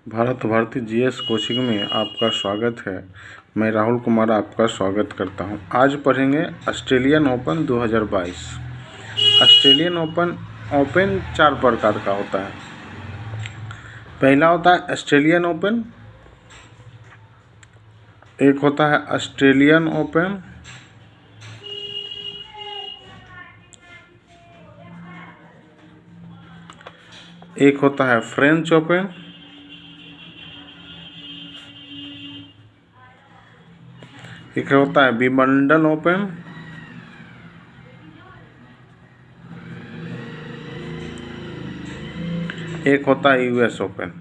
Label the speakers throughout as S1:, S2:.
S1: Bharat Bharti GS coaching में आपका स्वागत है। मैं राहुल कुमार आपका स्वागत करता हूं। आज पढ़ेंगे ऑस्ट्रेलियन ओपन 2022। ऑस्ट्रेलियन ओपन 4 प्रकार का होता है। पहला होता है ऑस्ट्रेलियन ओपन, एक होता है ऑस्ट्रेलियन ओपन, एक होता है फ्रेंच ओपन, एक होता है विंबलडन ओपन, एक होता है यूएस ओपन।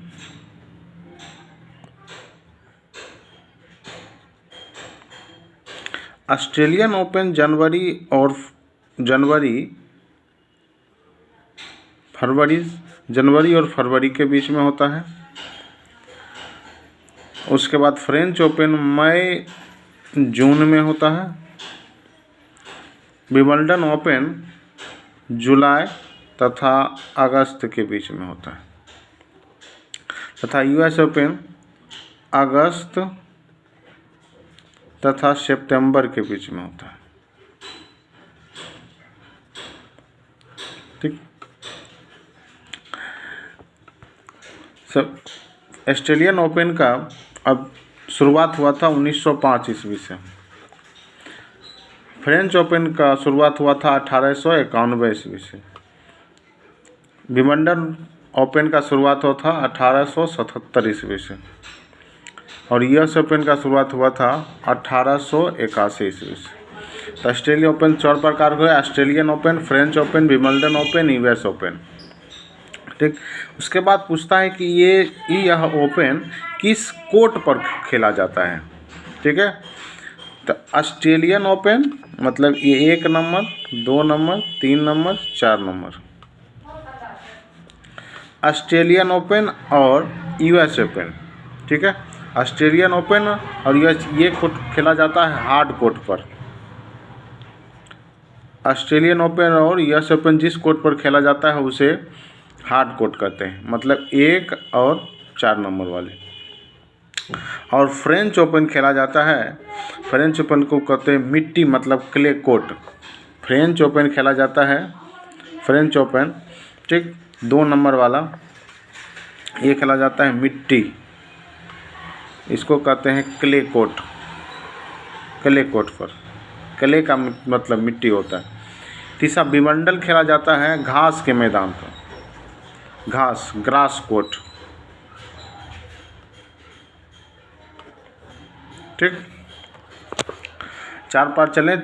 S1: ऑस्ट्रेलियन ओपन जनवरी और फरवरी के बीच में होता है। उसके बाद फ्रेंच ओपन मई जून में होता है। विंबलडन ओपन जुलाई तथा अगस्त के बीच में होता है तथा यूएस ओपन अगस्त तथा सितंबर के बीच में होता है। ठीक। सब ऑस्ट्रेलियन ओपन का अब शुरुआत हुआ था 1905 ईस्वी से। फ्रेंच ओपन का शुरुआत हुआ था 1891 ईस्वी से। विंबलडन ओपन का शुरुआत हुआ था 1877 ईस्वी से और यूएस ओपन का शुरुआत हुआ था 1881 ईस्वी से। तो ऑस्ट्रेलियन ओपन 4 प्रकार के: Australian Open, French Open, Wimbledon Open, US open. ठीक। उसके बाद पूछता है कि यह ओपन किस कोर्ट पर खेला जाता है। ठीक है। तो ऑस्ट्रेलियन ओपन मतलब ये 1 number, 2 number, 3 number, 4 number. Australian open और यूएस ओपन। ठीक है। ऑस्ट्रेलियन ओपन और यूएस ये कोर्ट खेला जाता है हार्ड कोर्ट पर। ऑस्ट्रेलियन ओपन और यूएस ओपन जिस कोर्ट पर खेला जाता है उसे हार्ड कोर्ट कहते हैं, मतलब 1 और 4 नंबर वाले। और फ्रेंच ओपन खेला जाता है, फ्रेंच ओपन को कहते हैं मिट्टी मतलब क्ले कोर्ट। फ्रेंच ओपन खेला जाता है, फ्रेंच ओपन ठीक 2 नंबर वाला ये खेला जाता है मिट्टी, इसको कहते हैं क्ले कोर्ट। क्ले कोर्ट पर क्ले का मतलब मिट्टी होता है। तीसरा विंबलडन खेला जाता है घास के मैदान पर, घास ग्रास कोर्ट। ठीक। 4 पार्ट चले।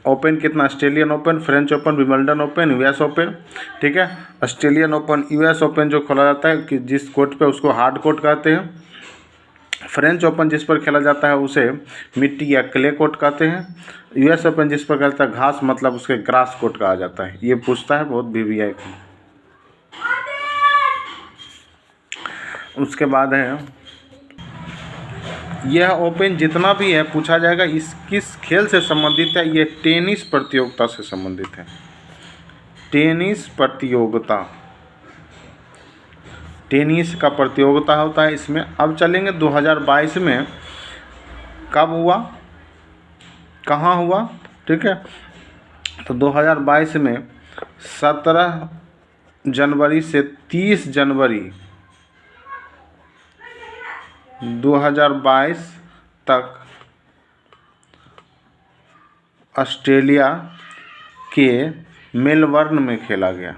S1: ओपन कितना? Australian Open, French Open, Wimbledon Open, US open. ठीक है। ऑस्ट्रेलियन ओपन, यूएस ओपन जो खेला जाता है कि जिस कोर्ट पे उसको हार्ड कोर्ट कहते हैं। फ्रेंच ओपन जिस पर खेला जाता है उसे मिट्टी या क्ले कोर्ट कहते हैं। यूएस ओपन जिस पर खेलता है घास मतलब उसके ग्रास कोर्ट कहा जाता है। ये पूछता है बहुत वीवीआई की। उसके बाद है यह ओपन जितना भी है पूछा जाएगा इस किस खेल से संबंधित है। ये टेनिस प्रतियोगिता से संबंधित है। टेनिस प्रतियोगिता, टेनिस का प्रतियोगिता होता है इसमें। अब चलेंगे 2022 में कब हुआ, कहाँ हुआ। ठीक है। तो 2022 में 17 जनवरी से 30 जनवरी 2022 तक ऑस्ट्रेलिया के मेलबर्न में खेला गया।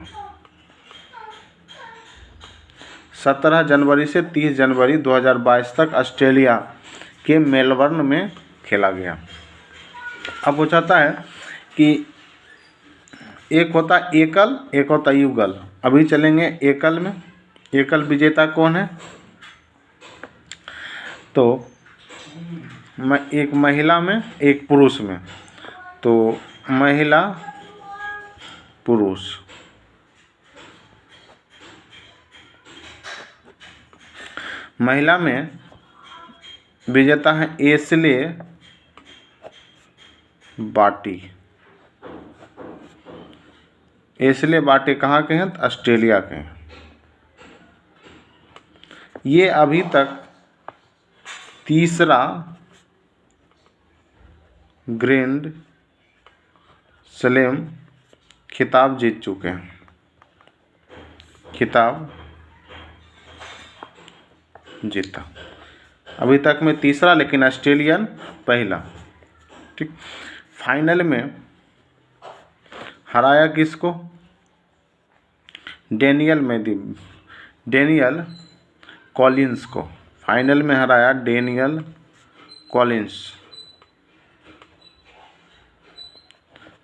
S1: 17 जनवरी से 30 जनवरी 2022 तक ऑस्ट्रेलिया के मेलबर्न में खेला गया। अब पूछता है कि एक होता एकल, एक होता युगल। अभी चलेंगे एकल में। एकल विजेता कौन है? तो एक महिला में, एक पुरुष में। तो महिला पुरुष, महिला में विजेता है एशले बार्टी। एशले बार्टी कहाँ के हैं? ऑस्ट्रेलिया के हैं। ये अभी तक तीसरा ग्रैंड स्लैम खिताब जीत चुके हैं, खिताब जीता। अभी तक में तीसरा, लेकिन ऑस्ट्रेलियन पहला। ठीक, फाइनल में हराया किसको? डेनियल कॉलिंस को। फाइनल में हराया डेनियल कॉलिंस।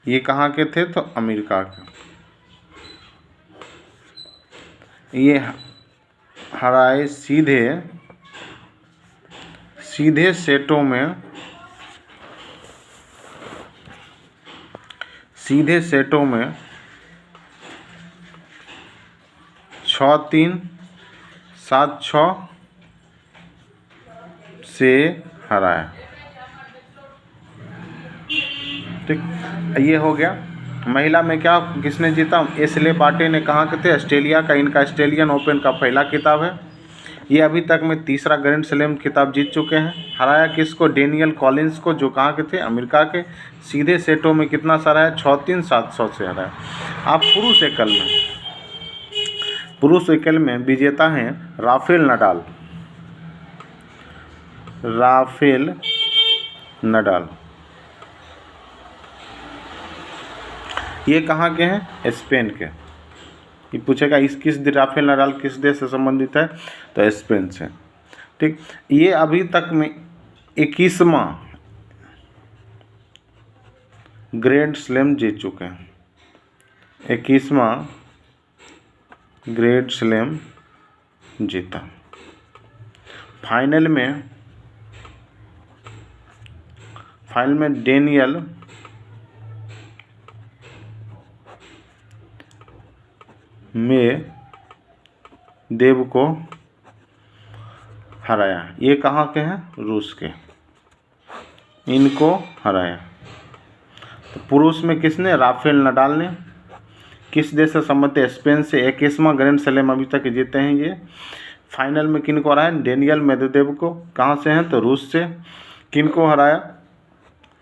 S1: ये कहाँ के थे? तो अमेरिका के। ये हराए सीधे सेटों में, सीधे सेटों में 6-3, 7-6 से हराया। ठीक, ये हो गया। महिला में क्या किसने जीता? एशले बार्टी ने। कहाँ के थे? ऑस्ट्रेलिया का। इनका ऑस्ट्रेलियन ओपन का पहला खिताब है। ये अभी तक में तीसरा ग्रैंड स्लैम खिताब जीत चुके हैं। हराया किसको? डेनियल कॉलिंस को, जो कहाँ के थे? अमेरिका के। सीधे सेटों में कितना सा हराया? 6-3, 7-6 से हराया। आप पुरुष एकल में विजेता हैं राफेल नडाल। ये कहाँ के हैं? स्पेन के। ये पूछेगा राफेल नडाल किस देश से संबंधित है? तो स्पेन से। ठीक, ये अभी तक में 21वां ग्रैंड स्लैम जीत चुके हैं। 21वां ग्रैंड स्लैम जीता। फाइनल में डेनियल देव को हराया। ये कहाँ के हैं? रूस के। इनको हराया। तो पुरुष में किसने? राफेल नडाल ने। किस देश से संबंधित? स्पेन से। 21वां ग्रैंड स्लैम अभी तक जीते हैं ये। फाइनल में किनको हराया? डेनियल मेदवेदेव को। कहाँ से हैं? तो रूस से। किनको हराया?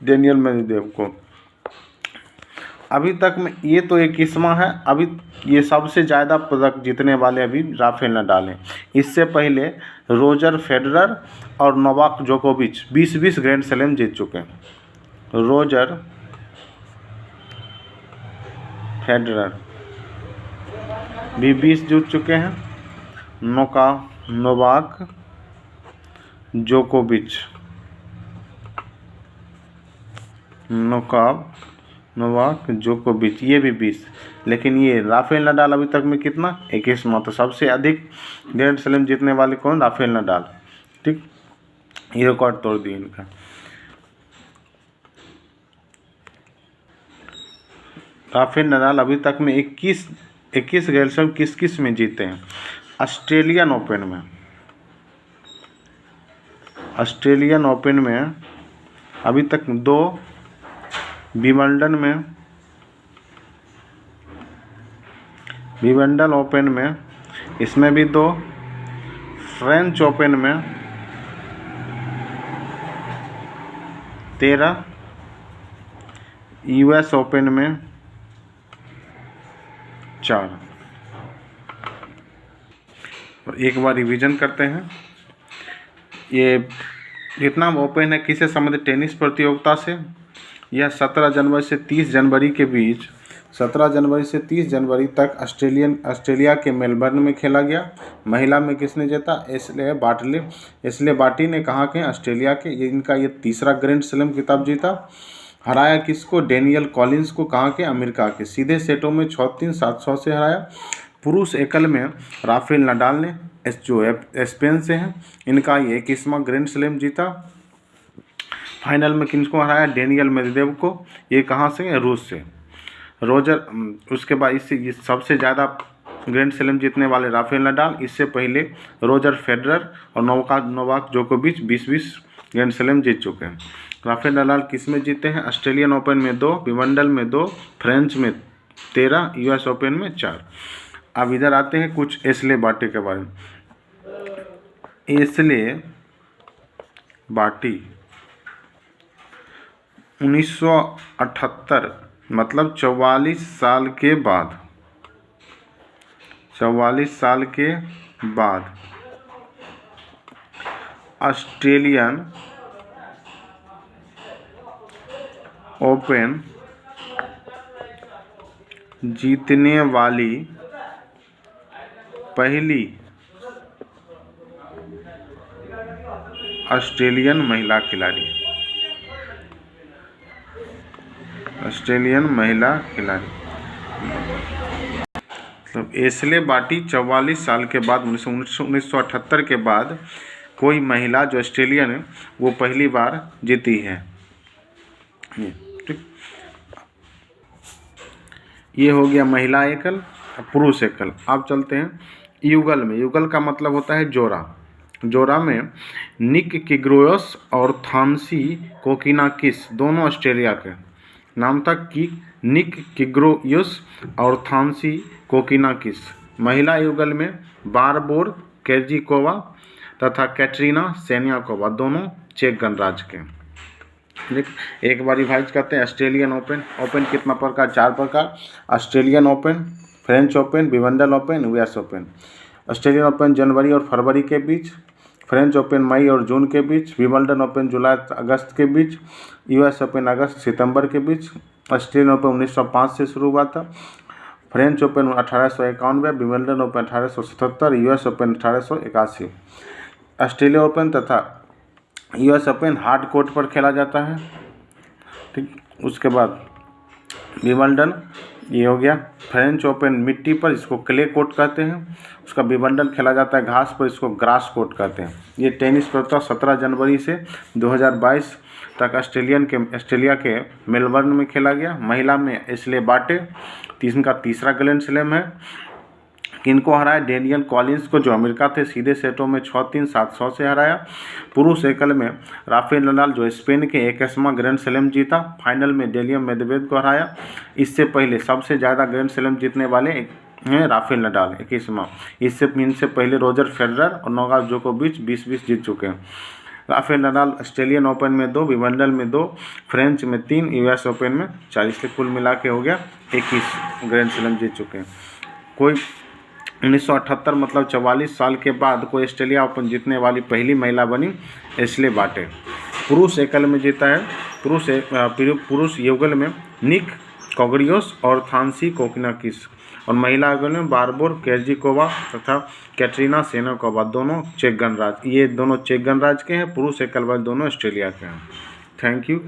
S1: डेनियल मेदवेदेव को। अभी तक में ये तो 21वां है। अभी ये सबसे ज़्यादा पदक जीतने वाले अभी राफेल नडाल हैं। इससे पहले रोजर फेडरर और नोवाक जोकोविच 20-20 ग्रैंड स्लैम जीत चुके हैं। रोजर फेडरर भी 20 जीत चुके हैं। नोवाक जोकोविच ये भी 20। लेकिन ये राफेल नडाल अभी तक में कितना? 21वां। तो सबसे अधिक ग्रैंड स्लैम जीतने वाले कौन? Rafael Nadal. ठीक, ये रिकॉर्ड तोड़ दिए इनका। राफेल नडाल अभी तक में 21 ग्रैंड स्लैम किस में जीते हैं? ऑस्ट्रेलियन ओपन में अभी तक 2, विंबलडन ओपन में, इसमें भी 2, फ्रेंच ओपन में 13, यूएस ओपन में 4। एक बार रिवीजन करते हैं। ये वियतनाम ओपन है किससे संबंधित? टेनिस प्रतियोगिता से। यह 17 जनवरी से 30 जनवरी के बीच, 17 जनवरी से 30 जनवरी तक ऑस्ट्रेलिया के मेलबर्न में खेला गया। महिला में किसने जीता? एशले बार्टी ने। कहाँ के? ऑस्ट्रेलिया के। इनका ये तीसरा ग्रैंड स्लैम खिताब जीता। हराया किसको? डेनियल कॉलिंस को। कहाँ के? अमेरिका के। सीधे सेटों में 6-3, 7-6 से हराया। पुरुष एकल में राफेल नडाल ने, जो स्पेन से हैं, इनका ये 21वां ग्रैंड स्लैम जीता। फाइनल में किसको हराया? डेनियल मेदवेदेव को। ये कहाँ से? रूस से। उसके बाद इससे सबसे ज़्यादा ग्रैंड स्लैम जीतने वाले राफेल नडाल। इससे पहले रोजर फेडरर और नोवाक जोकोविच 20-20 ग्रैंड स्लैम जीत चुके हैं। राफेल नडाल किस में जीते हैं? ऑस्ट्रेलियन ओपन में 2, विंबलडन में 2, फ्रेंच में 13, यूएस ओपन में 4। अब इधर आते हैं कुछ एशले बार्टी के बारे में। एशले बार्टी 1978 मतलब 44 साल के बाद, 44 साल के बाद ऑस्ट्रेलियन ओपन जीतने वाली पहली ऑस्ट्रेलियन महिला खिलाड़ी, ऑस्ट्रेलियन महिला खिलाड़ी मतलब एशले बार्टी 44 साल के बाद 1978 के बाद कोई महिला जो ऑस्ट्रेलियन है वो पहली बार जीती है। ठीक, ये हो गया महिला एकल, पुरुष एकल। अब चलते हैं युगल में। युगल का मतलब होता है जोड़ा। जोड़ा में निक किग्रोयस और थामसी कोकिनाकिस दोनों ऑस्ट्रेलिया के नाम था कि निक किग्रोयस और थामसी कोकिनाकिस। महिला युगल में बारबोर केर्जिकोवा तथा कैटरीना सेनियाकोवा दोनों चेक गणराज्य के। एक बार रिवाइज करते हैं। ऑस्ट्रेलियन ओपन, ओपन कितना प्रकार? 4 प्रकार। Australian Open, French Open, Wimbledon Open, US Open. Australian Open जनवरी और फरवरी के बीच, फ्रेंच ओपन मई और जून के बीच, विंबलडन ओपन जुलाई अगस्त के बीच, यूएस ओपन अगस्त सितंबर के बीच। ऑस्ट्रेलियन ओपन 1905 से शुरू हुआ था, French open 1891, Wimbledon open 1877, US open 1881। Australia open तथा यूएस ओपन हार्ड कोर्ट पर खेला जाता है। ठीक, उसके बाद विंबलडन ये हो गया। फ्रेंच ओपन मिट्टी पर, इसको क्ले कोर्ट कहते हैं। उसका विंबलडन खेला जाता है घास पर, इसको ग्रास कोर्ट कहते हैं। ये टेनिस प्रतियोगिता 17 जनवरी से 2022 तक ऑस्ट्रेलिया के मेलबर्न में खेला गया। महिला में एशले बार्टी इनका तीसरा ग्रैंड स्लैम है। किनको हराया? डेनियल कॉलिंस को, जो अमेरिका थे, सीधे सेटों में 6-3, 7-6 से हराया। पुरुष एकल में राफेल नडाल जो स्पेन के 21वां ग्रैंड स्लैम जीता, फाइनल में डेनियल मेदवेदेव को हराया। इससे पहले सबसे ज़्यादा ग्रैंड स्लैम जीतने वाले हैं राफेल नडाल 21वां। इनसे पहले रोजर फेडरर और नोवाक जोकोविच 20-20 जीत चुके हैं। राफेल नडाल ऑस्ट्रेलियन ओपन में 2, विंबलडन में 2, फ्रेंच में 3, यूएस ओपन में 4, इसलिए कुल मिला के हो गया 21 ग्रैंड स्लैम जीत चुके हैं। कोई 1978 मतलब 44 साल के बाद कोई ऑस्ट्रेलिया ओपन जीतने वाली पहली महिला बनी एशले बार्टी। पुरुष एकल में जीता है, पुरुष युगल में निक किग्रोयस और थामसी कोकिनाकिस, और महिला युगल में बारबोर केर्जिकोवा तथा कैटरीना सेनियाकोवा दोनों चेक गणराज्य, ये दोनों चेक गणराज्य के हैं। पुरुष एकल वाले दोनों ऑस्ट्रेलिया के हैं। Thank you.